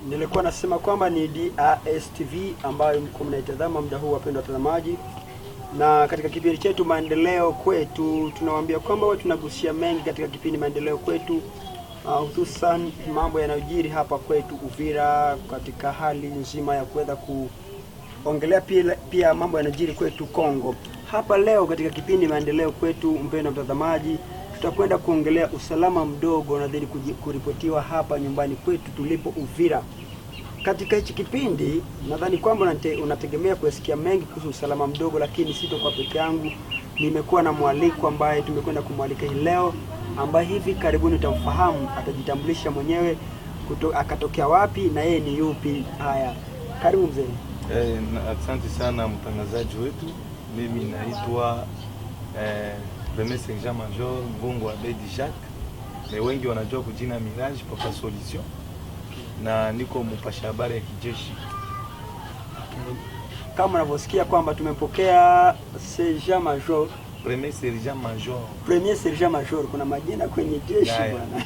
Nilikuwa nasema kwamba ni DRS-TV ambayo mko mnaitazama muda huu, wapendwa watazamaji. Na katika kipindi chetu Maendeleo Kwetu tunawaambia kwamba watu tunagusia mengi katika kipindi Maendeleo Kwetu, hususan mambo yanayojiri hapa kwetu Uvira, katika hali nzima ya kuweza kuongelea pia mambo yanayojiri kwetu Kongo. Hapa leo katika kipindi Maendeleo Kwetu, mpendwa mtazamaji, tutakwenda kuongelea usalama mdogo nadhani kuripotiwa hapa nyumbani kwetu tulipo Uvira. Katika hichi kipindi nadhani kwamba unategemea kusikia mengi kuhusu usalama mdogo, lakini sito kwa peke yangu. Nimekuwa na mwaliko ambaye tumekwenda kumwalika hii leo, ambaye hivi karibuni utamfahamu, atajitambulisha mwenyewe akatokea wapi na yeye ni yupi. Haya, karibu mzee. Asante sana mtangazaji wetu. Mimi naitwa Premier Sergent Major Ngongo Abedi Jacques, wengi wanajua kujina Mirage Papa Solution, na niko mpasha habari ya kijeshi. Kama unavyosikia kwamba tumepokea Sergent Major, Premier Sergent Major. Premier Sergent Major, kuna majina kwenye jeshi bwana.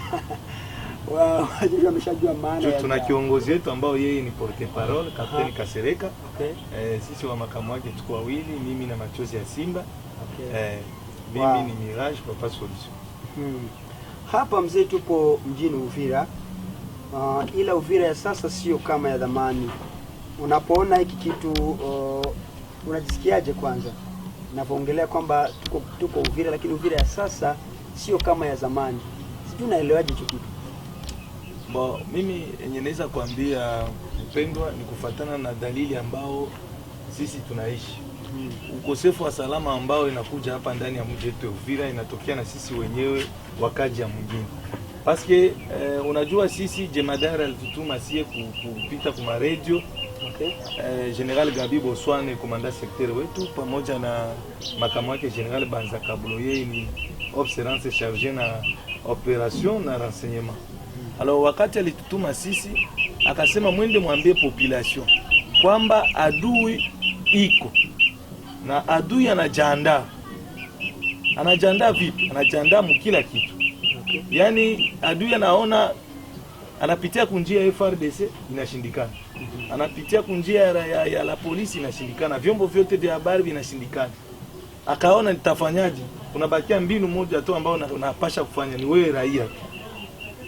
Wow, wameshajua maana ya. Tuna kiongozi wetu ambao yeye ni porte parole, Kapteni Kasereka. Okay. Sisi wa makamu wake tuko wawili, mimi na Machozi ya Simba. Okay. Mimi ni Mirage Papa Solution. Hapa mzee tupo mjini Uvira. Ila Uvira ya sasa sio kama ya zamani. Unapoona hiki kitu unajisikiaje kwanza? Unapoongelea kwamba tuko Uvira, lakini Uvira ya sasa sio kama ya zamani. Sijui unaelewaje hicho kitu? Mimi yenye naweza kuambia mpendwa ni kufuatana na dalili ambao sisi tunaishi. Ukosefu wa salama ambao inakuja hapa ndani ya mji wetu Uvira inatokea na sisi wenyewe wakaji ya mwingine. Paske unajua sisi jemadari alitutuma sie kupita kuma radio. Okay. General Gabi Boswane komanda secteur wetu pamoja na makamu wake General Banza Kabulo, yeye ni observance chargé na operation na renseignement. Alors wakati alitutuma sisi akasema mwende mwambie population kwamba adui iko na adui anajiandaa. Anajiandaa vipi? Anajiandaa mkila kitu. Okay. Yaani adui anaona anapitia kunjia ya FRDC inashindikana. Anapitia kunjia ya la polisi inashindikana. Vyombo vyote vya habari vinashindikana. Akaona nitafanyaje? Unabakia mbinu moja tu ambao unapasha kufanya ni wewe raia.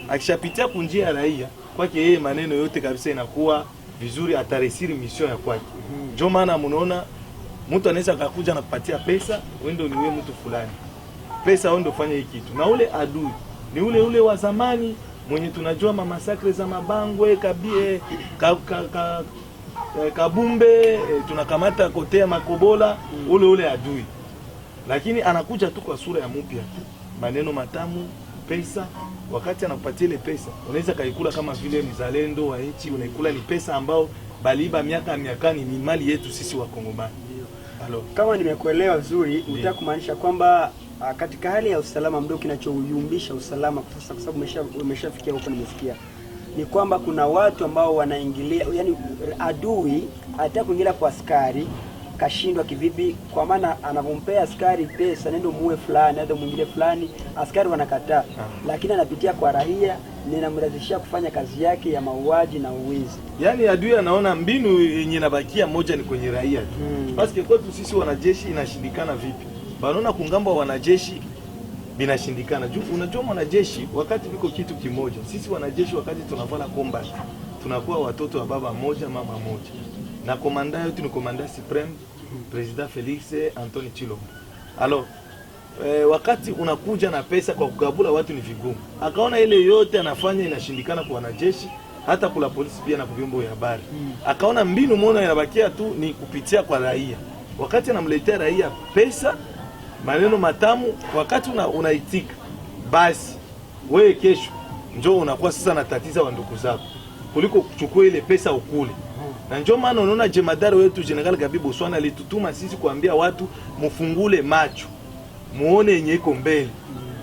Akishapitia kunjia ya raia, kwake yeye maneno yote kabisa inakuwa vizuri, ataresiri mission ya kwake. Ndio maana mnaona mtu anaweza akakuja na kupatia pesa, wewe ni wewe mtu fulani. Pesa wewe ndio fanya hiki kitu. Na ule adui ni ule wa zamani mwenye tunajua mamasakre za Mabangwe, Kabie, Kabumbe, tunakamata kotea Makobola, ule adui. Lakini anakuja tu kwa sura ya mpya. Maneno matamu, pesa. Wakati anakupatia ile pesa, unaweza kaikula kama vile mzalendo wa nchi, unaikula ni pesa ambao baliba miakani ni mali yetu sisi wa Kongomani. Halo. Kama nimekuelewa vizuri, unataka kumaanisha kwamba katika hali ya usalama mdogo kinachouyumbisha usalama kwa sasa, kwa sababu umeshafikia huko, nimesikia ni kwamba kuna watu ambao wanaingilia, yani adui anataka kuingilia kwa askari, kashindwa kivipi? Kwa maana anavompea askari pesa, nenda muue fulani hata mwingine fulani, askari wanakataa. Lakini anapitia kwa raia, ninamrahisishia kufanya kazi yake ya mauaji na uwizi. Yaani adui anaona mbinu yenye inabakia moja ni kwenye raia tu. Basi kwetu sisi wanajeshi inashindikana vipi? Banaona kungambo wanajeshi binashindikana. Unajua wanajeshi wakati biko kitu kimoja. Sisi wanajeshi wakati tunavala combat, tunakuwa watoto wa baba moja mama moja. Na komanda yetu ni komanda supreme President Felix Anthony Chilombo. Alors wakati unakuja na pesa kwa kugabula watu ni vigumu. Akaona ile yote anafanya inashindikana kwa wanajeshi, hata kula polisi pia na vyombo vya habari. Akaona mbinu moja inabakia tu ni kupitia kwa raia. Wakati anamletea raia pesa, maneno matamu, wakati unaitika, basi wewe kesho njoo unakuwa sasa na tatiza wa ndugu zako kuliko kuchukua ile pesa ukule. Na njoo maana unaona jemadari wetu General Gabi Boswana alitutuma sisi kuambia watu mufungule macho, muone yenye iko mbele.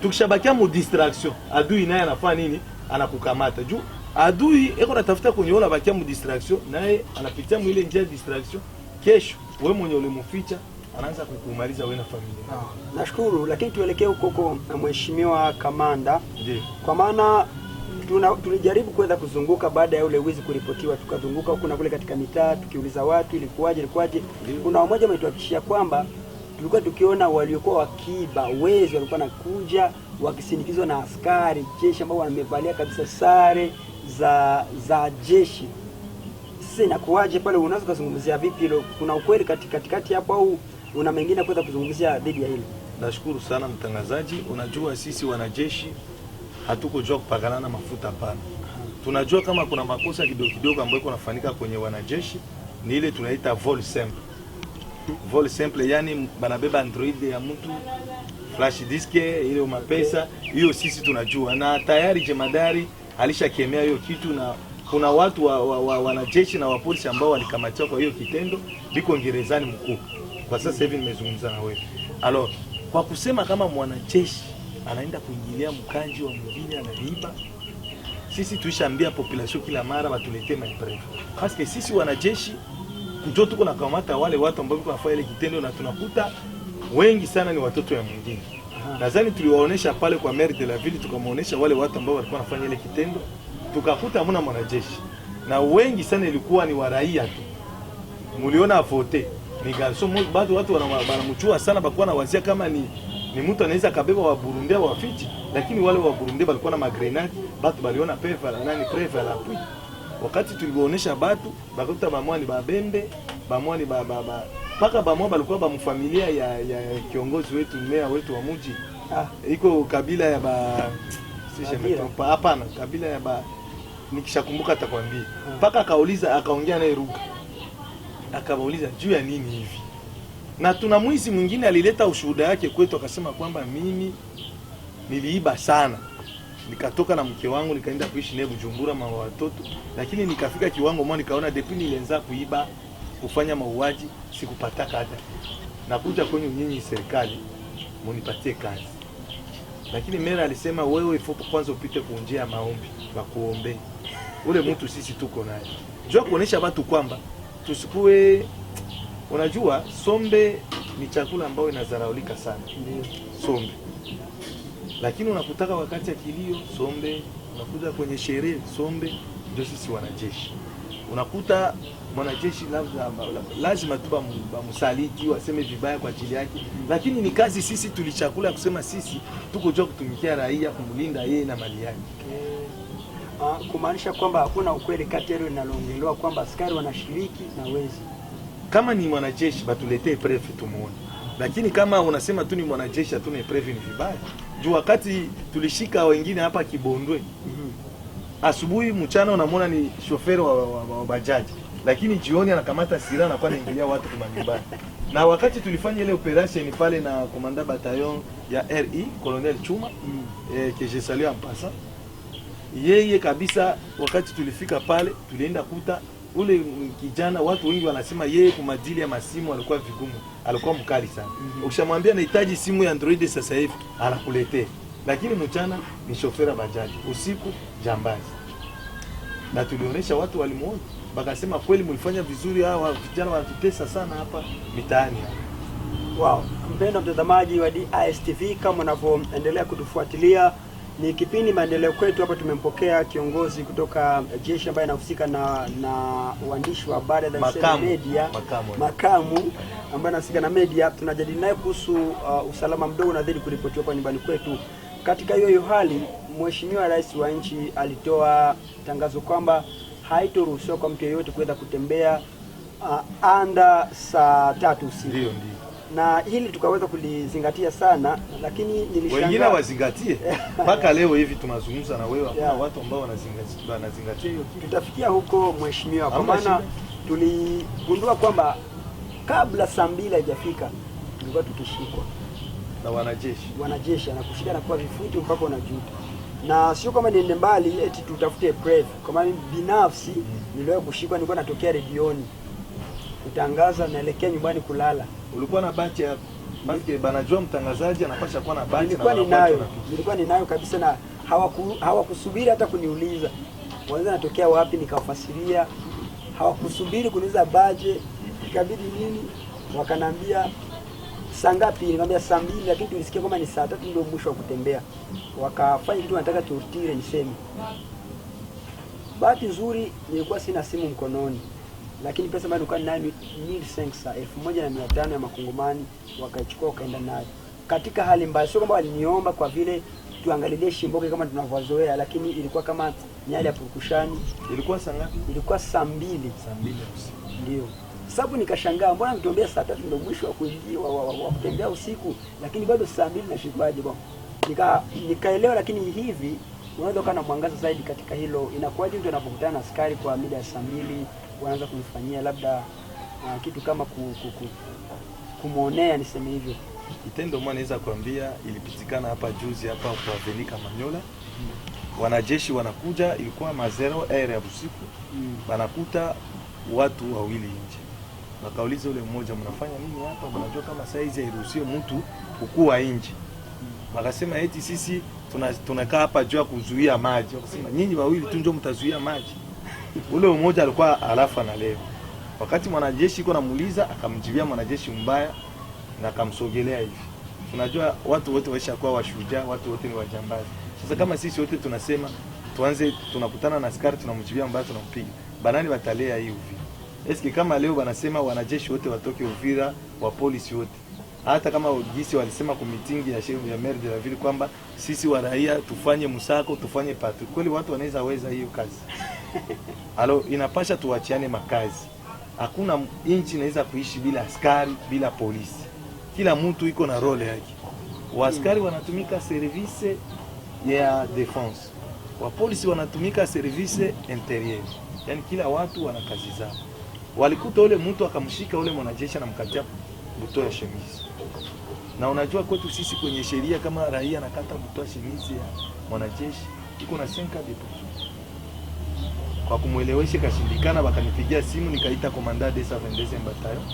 Tukishabakia mu distraction, adui naye anafanya nini? Anakukamata. Juu adui eko natafuta kunyoona bakia mu distraction, naye anapitia mu ile njia distraction. Kesho wewe mwenye ulimuficha anaanza kukumaliza wewe na familia. Nashukuru, lakini tuelekee huko na mheshimiwa kamanda. Ndiyo. Kwa maana tulijaribu kuweza kuzunguka baada ya ule wizi kuripotiwa, tukazunguka huku na kule katika mitaa tukiuliza watu ilikuwaje. Kuna mmoja ametuhakikishia kwamba tulikuwa tukiona waliokuwa wakiiba wezi walikuwa nakuja wakisindikizwa na askari jeshi ambao wamevalia kabisa sare za jeshi. Sasa inakuwaje pale, unaweza kuzungumzia vipi hilo? Kuna ukweli katikati hapo au una mengine kuweza kuzungumzia dhidi ya hilo? Nashukuru sana mtangazaji. Unajua sisi wanajeshi hatukujua kupakana na mafuta pana. Tunajua kama kuna makosa kidogo ambayo kunafanyika kwenye wanajeshi, ni ile tunaita vol simple. Vol simple yani banabeba android ya mtu, flash disk ile mapesa, hiyo sisi tunajua na tayari jemadari alishakemea hiyo kitu, na kuna watu wanajeshi na wapolisi ambao walikamatiwa kwa hiyo kitendo, biko gerezani mkuu. Kwa sasa hivi nimezungumza na wewe. Alors, kwa kusema kama mwanajeshi anaenda kuingilia mkanji wa mwingine anaiba, sisi tuishaambia population kila mara watuletee mapreve. Parce que sisi wanajeshi ndio tuko na kamata wale watu ambao wanafanya ile kitendo, na tunakuta wengi sana ni watoto ya mwingine. Nadhani tuliwaonesha pale kwa maire de la ville, tukamuonesha wale watu ambao walikuwa wanafanya ile kitendo, tukakuta hamna mwanajeshi. Na wengi sana ilikuwa ni wa raia tu. Muliona vote. Ni garso bado watu wanamchua sana, bakuwa na wazia kama ni mtu anaweza kabeba wa Burundi wa Fiji, lakini wale wa Burundi walikuwa na magrenade, batu baliona preve la pui. Wakati tuliwaonesha batu, bakuta bamwani babembe, bamwani paka bamwa balikuwa ba mfamilia ya kiongozi wetu, mmea wetu wa mji. Iko kabila ya hapana, kabila ya nikishakumbuka atakwambia. Paka akauliza, akaongea naye Ruga. Akawauliza juu ya nini hivi. Na tuna mwizi mwingine alileta ushuhuda yake kwetu, akasema kwamba mimi niliiba sana. Nikatoka na mke wangu nikaenda kuishi naye Bujumbura mama watoto, lakini nikafika kiwango mmoja nikaona depuis nilianza kuiba, kufanya mauaji, sikupataka hata. Nakuja kwenye nyinyi serikali munipatie kazi. Lakini mera alisema wewe ifopo kwanza upite kuonjea maombi, wakuombe. Ule mtu sisi tuko naye. Njoo kuonesha watu kwamba tusikue, unajua sombe ni chakula ambayo inazaraulika sana. Sombe. Lakini unakutaka wakati ya kilio sombe, unakuja kwenye sherehe sombe, ndio sisi wanajeshi. Unakuta mwanajeshi lazima tu bamsaliti, waseme vibaya kwa ajili yake, lakini ni kazi sisi tulichakula kusema sisi tuko jua kutumikia raia, kumlinda yeye na mali yake. Kumaanisha kwamba hakuna ukweli kati yao linaloongelewa kwamba askari wanashiriki na wezi. Kama ni mwanajeshi batuletee preve tumuone. Lakini kama unasema tu ni mwanajeshi hatuna preve, ni vibaya. Juu wakati tulishika wengine hapa Kibondwe, asubuhi mchana unamwona ni shoferi wa bajaji, lakini jioni anakamata silaha na kwa anaingilia watu kwa nyumbani. Na wakati tulifanya ile operation pale na komanda bataillon ya RI Colonel Chuma, que je salue en passant, yeye kabisa wakati tulifika pale tulienda kuta ule kijana, watu wengi wanasema yeye kwa madili ya masimu alikuwa vigumu, alikuwa mkali sana. Ukishamwambia nahitaji simu ya Android sasa hivi anakuletea, lakini mchana ni shofera bajaji, usiku jambazi. Na tulionyesha watu walimuona, bakasema kweli mlifanya vizuri, hawa vijana wanatutesa sana hapa mitaani. Wow, mpendwa mtazamaji wa DISTV, kama unavyoendelea kutufuatilia, ni kipindi maendeleo kwetu. Hapa tumempokea kiongozi kutoka jeshi ambaye anahusika na uandishi wa habari za media, makamu ambaye anahusika na media. Tunajadili naye kuhusu usalama mdogo na dhidi kuripotiwa kwa nyumbani kwetu. Katika hiyo hali, Mheshimiwa Rais wa nchi alitoa tangazo kwamba haitoruhusiwa kwa mtu yeyote kuweza kutembea anda saa 3 usiku. Ndio. Na hili tukaweza kulizingatia sana, lakini nilishangaa wengine wazingatie. Mpaka leo hivi tunazungumza na wewe, kuna watu ambao wanazingatia hiyo kitu. Tutafikia huko mheshimiwa, kwa maana tuligundua kwamba kabla saa 2 haijafika tulikuwa tukishikwa na wanajeshi anakushika na kwa vifuti mpaka unajuta. Na sio kama niende mbali eti tutafute preve. Kwa maana binafsi niliwahi kushikwa, nilikuwa natokea redioni kutangaza naelekea nyumbani kulala. Ulikuwa na bahati ya basi banajua mtangazaji anapasha kuwa na bahati. Nilikuwa ninayo kabisa, na hawakusubiri hata kuniuliza kwanza natokea wapi, nikawafasiria. Hawakusubiri kuniuliza baje, ikabidi nini, wakanambia saa ngapi? Nikamwambia saa 2, lakini tulisikia kama ni saa 3 ndio mwisho wa kutembea. Wakafanya kitu wanataka turtire niseme. Bahati nzuri nilikuwa sina simu mkononi, lakini pesa bado nilikuwa nayo 1500 ya makongomani, wakaichukua wakaenda nayo. Katika hali mbaya, sio kama waliniomba kwa vile tuangalilie Shimboke kama tunavyozoea, lakini ilikuwa kama nyali ya purukushani. Ilikuwa saa ngapi? Ilikuwa saa 2. Saa 2 usiku. Ndio. Sababu nikashangaa, mbona mtuambia saa 3 ndio mwisho wa kuingia wa kutembea usiku, lakini bado saa 2 nashikwaje bwana? Nikaelewa, lakini hivi unaweza kana mwangaza zaidi katika hilo. Inakuwaje mtu anapokutana na askari kwa mida ya saa 2 wanaanza kumfanyia labda kitu kama kumuonea, niseme hivyo. Kitendo mwana naweza kuambia ilipitikana hapa juzi hapa kwa Venika Manyola. Wanajeshi wanakuja, ilikuwa mazero air ya usiku. Wanakuta watu wawili nje. Wakauliza yule mmoja, mnafanya nini hapa? Mnajua kama saizi hairuhusiwi mtu kukua nje. Wakasema eti sisi tunakaa hapa juu ya kuzuia maji. Wakasema nyinyi wawili tu ndio mtazuia maji. Ule mmoja alikuwa alafa na leo. Wakati mwanajeshi yuko namuuliza, akamjibia mwanajeshi mbaya na akamsogelea hivi. Tunajua watu wote waishakuwa washujaa, watu wote ni wajambazi. Sasa kama sisi wote tunasema tuanze, tunakutana na askari tunamjibia mbaya, tunampiga, banani watalea hii Uvira? Eski kama leo wanasema wanajeshi wote watoke Uvira, wa polisi wote, hata kama jinsi walisema kwa mitingi ya shefu ya maire de la ville kwamba sisi wa raia tufanye musako, tufanye patru, kweli watu wanaweza weza hiyo kazi? Alo, inapasha tuachiane makazi. Hakuna inchi inaweza kuishi bila askari, bila polisi. Kila mtu iko na role yake. Wa askari wanatumika service ya defense, wa polisi wanatumika service interieur. Yani kila watu wana kazi zao. Walikuta ule mtu akamshika ule mwanajeshi na mkatia buto ya shemizi. Na unajua kwetu sisi kwenye sheria kama raia nakata buto ya shemizi ya mwanajeshi iko na 5 depo. Kwa kumuelewesha kashindikana, wakanipigia simu, nikaita komanda de 22e bataillon.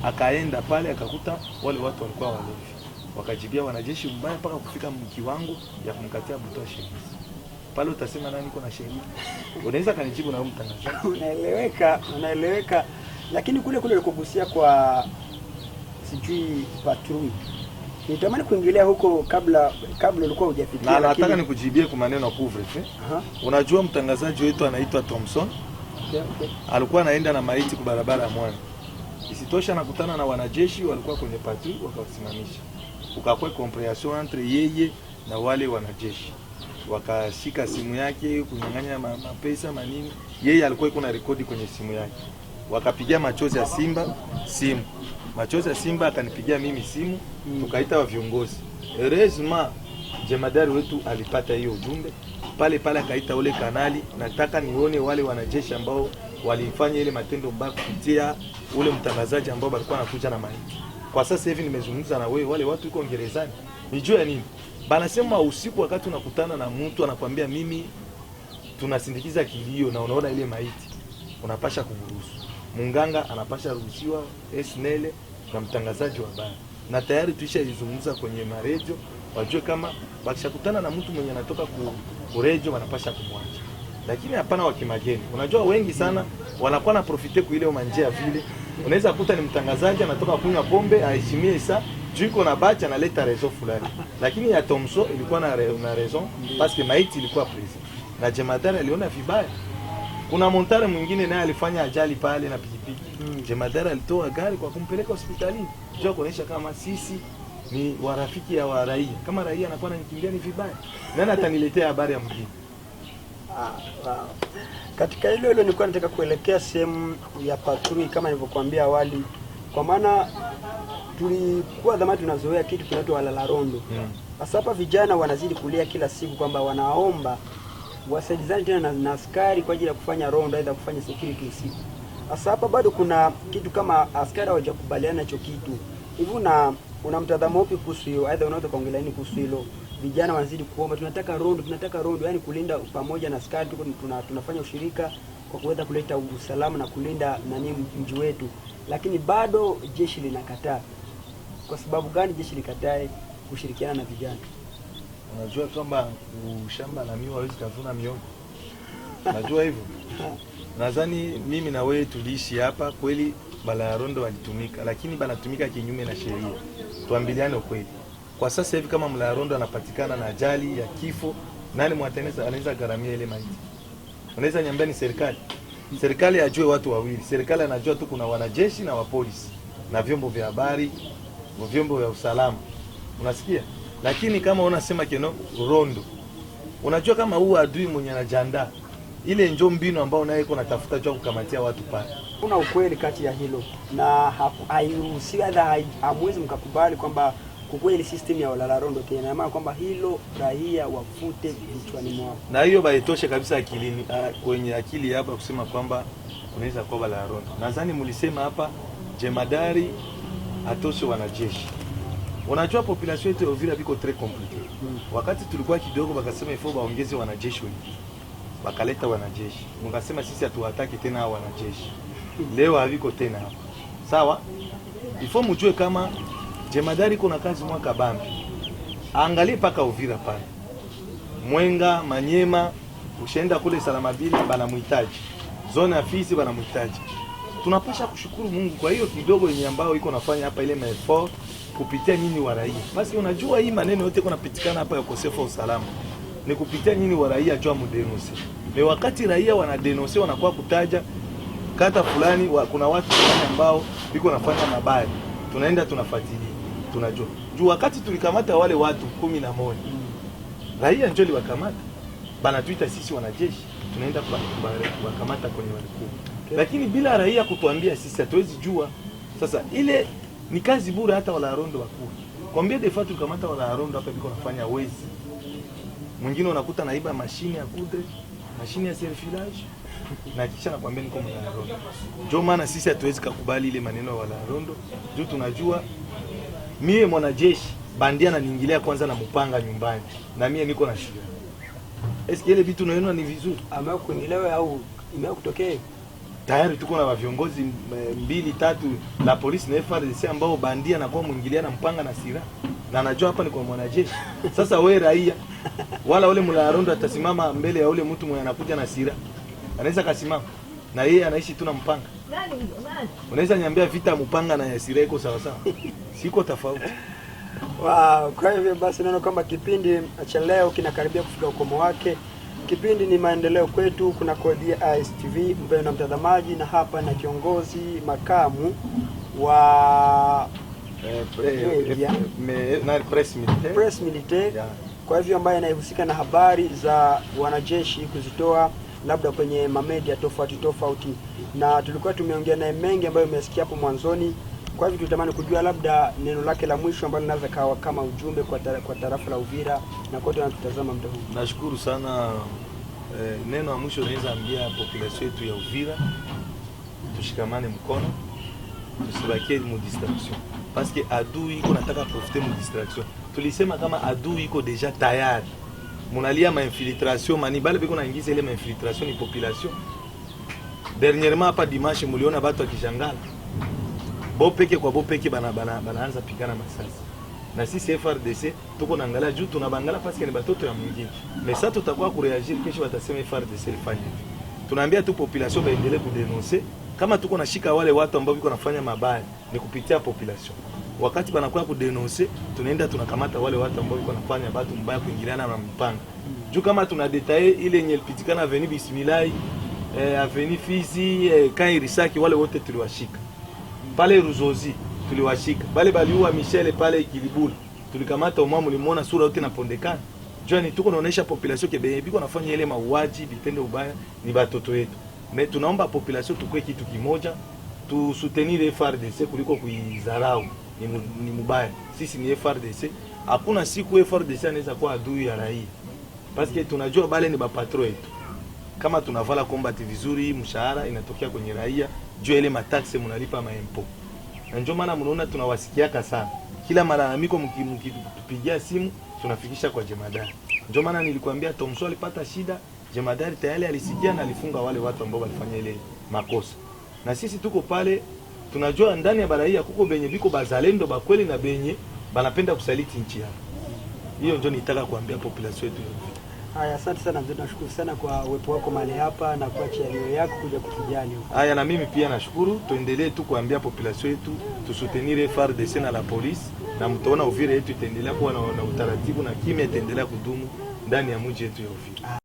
Akaenda pale akakuta wale watu walikuwa walevi. Wakajibia wanajeshi mbaya mpaka kufika mkiwango ya kumkatia buto ya shemizi. Pale utasema nani iko na sheria? Unaweza kanijibu na mtangazaji. Unaeleweka. Lakini kule ulikogusia kwa sijui patrui. Nitamani kuingilia huko kabla ulikuwa hujafikia, na nataka nikujibie kwa maneno ya couvre-feu. Unajua mtangazaji wetu anaitwa Thompson. Okay. Alikuwa anaenda na maiti kwa barabara ya Mwana. Isitosha nakutana na wanajeshi walikuwa kwenye patrui, wakasimamisha. Ukakuwa comprehension entre yeye na wale wanajeshi. Wakashika simu yake kunyang'anya mapesa manini. Yeye alikuwa iko na rekodi kwenye simu yake. Wakapigia machozi ya Simba simu. Machozi ya Simba akanipigia mimi simu, tukaita wa viongozi. Heureusement jemadari wetu alipata hiyo ujumbe. Pale akaita ule kanali, nataka nione wale wanajeshi ambao walifanya ile matendo mbaya kupitia ule mtangazaji ambao alikuwa anakuja na maiti. Kwa sasa hivi nimezungumza na wewe, wale watu iko gerezani. Nijue nini? Banasema usiku wakati unakutana na mtu anakuambia mimi tunasindikiza kilio na unaona ile maiti, unapasha kuburuhusu. Munganga anapasha ruhusiwa, SNL na mtangazaji wa habari. Na tayari tuishalizungumza kwenye maredio, wajue kama wakishakutana na mtu mwenye anatoka ku radio wanapasha kumwacha. Lakini hapana wakimageni. Unajua wengi sana wanakuwa na profite kwa ile manjia vile. Unaweza kukuta ni mtangazaji anatoka kunywa pombe, aheshimie saa juiko na bacha analeta raison fulani. Lakini ya Thompson ilikuwa na raison parce que maiti ilikuwa present. Na jemadari aliona vibaya. Kuna montare mwingine naye alifanya ajali pale na pikipiki. Jemadari alitoa gari kwa kumpeleka hospitalini. Njoo kuonesha kama sisi ni warafiki ya wa raia. Kama raia anakuwa ananikimbia ni vibaya, nani ataniletea habari ya mjini? Katika hilo nilikuwa nataka kuelekea sehemu ya patrui kama nilivyokuambia awali. Kwa maana tulikuwa zamani tunazoea kitu kinaitwa walala rondo. Sasa hapa vijana wanazidi kulia kila siku kwamba wanaomba wasaidizane tena na askari kwa ajili ya kufanya rondo, aidha kufanya security usiku. Sasa hapa bado kuna kitu kama askari hawajakubaliana hicho kitu. Hivi una mtazamo upi kuhusu hiyo? Aidha unaweza kaongelea nini kuhusu hilo? Vijana wanazidi kuomba tunataka rondo, yani kulinda pamoja na askari, tunafanya ushirika kwa kuweza kuleta usalama na kulinda mji wetu. Lakini bado jeshi linakataa. Kwa sababu gani jeshi likatae kushirikiana na vijana? Unajua kwamba shamba la miwa hawezi kuvuna miogo. Unajua hivyo? Nadhani mimi na wewe tuliishi hapa kweli, bala rondo walitumika, lakini banatumika kinyume na sheria. Tuambiliane ukweli. Kwa sasa hivi kama mla rondo anapatikana na ajali ya kifo, nani mwateneza anaweza gharamia ile maiti? Unaweza niambia ni serikali? Serikali ajue watu wawili. Serikali anajua tu kuna wanajeshi na wapolisi na vyombo vya habari, vyombo vya usalama. Unasikia? Lakini kama unasema keno rondo, unajua kama huu adui mwenye anajiandaa, ile njoo mbinu ambao naye iko natafuta jua kukamatia watu pale. Kuna ukweli kati ya hilo na hairuhusiwi, hamwezi mkakubali kwamba kukweli system ya walala rondo tena, maana kwamba hilo raia wafute vichwani mwao. Na hiyo baitoshe kabisa akilini, kwenye akili hapa kusema kwamba unaweza kwa walala rondo. Nadhani mlisema hapa jemadari atoshe wanajeshi. Unajua population yetu ya Uvira biko très compliqué. Wakati tulikuwa kidogo bakasema ifo baongeze wanajeshi wengi. Bakaleta wanajeshi. Mkasema sisi hatuwataki tena hao wanajeshi. Leo haviko tena hapa. Sawa? Ifo mjue kama jemadari kuna kazi mwaka bambi. Angalie paka Uvira pale. Mwenga, Manyema, ushaenda kule Salamabila banamuhitaji. Zone ya Fizi banamuhitaji. Tunapasha kushukuru Mungu kwa hiyo kidogo yenye ambao iko nafanya hapa ile effort kupitia nyinyi wa raia. Basi unajua hii maneno yote kuna pitikana hapa ya ukosefu wa usalama. Ni kupitia nyinyi wa raia jua mudenonse. Ni wakati raia wanadenonse wanakuwa kutaja kata fulani kuna watu fulani ambao biko nafanya mabaya. Tunaenda tunafuatilia. Tunajua. Juu wakati tulikamata wale watu 11. Raia njoo liwakamata. Banatuita sisi wanajeshi. Tunaenda kuwakamata kwenye walikuwa. Lakini bila raia kutuambia sisi hatuwezi jua. Sasa ile ni kazi bure hata wala rondo wakuu. Kwambia defa tukamata wala rondo hapa biko nafanya wezi. Mwingine unakuta naiba mashine ya kudre, mashine ya serfilage. Na kisha nakwambia niko mwana rondo. Ndio maana sisi hatuwezi kukubali ile maneno wala rondo. Juu tunajua mie mwanajeshi bandia ananiingilia kwanza na mpanga nyumbani. Na mie niko na shida. Eske ile vitu unaona ni vizuri? Ama kuelewa au imekutokea? Tayari tuko na viongozi 2 3 la polisi na FARDC ambao bandia na kwa mwingilia na mpanga na silaha. Na anajua hapa ni kwa mwanajeshi. Sasa wewe raia wala ule mla rondo atasimama mbele ya ule mtu mwenye anakuja na silaha. Anaweza kasimama na yeye anaishi tu na mpanga. Unaweza niambia vita mpanga na silaha iko sawa sawa? Siko tofauti. Wow, kwa hivyo basi naona kama kipindi cha leo kinakaribia kufika ukomo wake. Kipindi ni maendeleo kwetu, kuna kodi ya ISTV, mpendwa mtazamaji, na hapa na kiongozi makamu wa press militaire. Yeah. Kwa hivyo ambaye anahusika na habari za wanajeshi kuzitoa labda kwenye mamedia tofauti, na tulikuwa tumeongea naye mengi ambayo umesikia hapo mwanzoni. Kwa hivyo tutamani kujua labda neno lake la mwisho ambalo linaweza kawa kama ujumbe kwa tarafa la Uvira na kote wanatutazama muda huu. Nashukuru sana. Neno la mwisho naweza ambia population yetu ya Uvira, tushikamane mkono, tusibakie mu distraction. Parce que adui iko nataka profiter mu distraction. Tulisema kama adui iko deja tayari. Munalia ma infiltration manibale biko naingiza ile ma infiltration ni population. Dernièrement hapa dimanche muliona watu wakishangala. Bopeke kwa bopeke banaanza pigana masasi. Na sisi FARDC tuko naangalia juu tunabangala parce que ni batoto ya mwingine. Mais ça tutakuwa kureagir kesho watasema FARDC ilifanya hivi. Tunaambia tu population baendelee kudenoncer kama tuko nashika wale watu ambao biko nafanya mabaya ni kupitia population. Wakati banakuwa kudenoncer tunaenda tunakamata wale watu ambao biko nafanya watu mbaya kuingiliana na mpanga. Juu kama tuna detail ile yenye ilipitikana avenue Bismillah, avenue Fizi, Kairisaki wale wote tuliwashika. Pale Ruzozi tuliwashika. Pale baliua Michel pale Kilibuli. Tulikamata umama mlimuona sura yote inapondekana. Jani tuko naonesha population kebe biko nafanya ile mauaji, vitendo ubaya ni batoto wetu. Mais tunaomba population tukue kitu kimoja, tu soutenir FARDC kuliko kuizarau. Ni mubaya. Sisi ni FARDC. Hakuna siku FARDC anaweza kuwa adui ya raia. Parce que tunajua bale ni bapatro wetu. Kama tunavala combat vizuri, mshahara inatokea kwenye raia, juu ile mataxe mnalipa maimpo. Na ndio maana mnaona tunawasikiaka sana. Kila malalamiko mkitupigia simu tunafikisha kwa jemadari. Ndio maana nilikwambia Tomso alipata shida, jemadari tayari alisikia na alifunga wale watu ambao walifanya ile makosa. Na sisi tuko pale tunajua ndani ya baraia kuko benye biko bazalendo bakweli na benye banapenda kusaliti nchi yao. Hiyo ndio nitaka kuambia population yetu. Haya, asante sana mzee, tunashukuru sana kwa uwepo wako mahali hapa na kuacha leo yako kuja kutujali huko. Haya, na mimi pia nashukuru, tuendelee tu kuambia population yetu tusoutenir FARDC na la police, na mtaona Uvira yetu itaendelea kuwa na utaratibu na kimya itaendelea kudumu ndani ya mji wetu ya Uvira.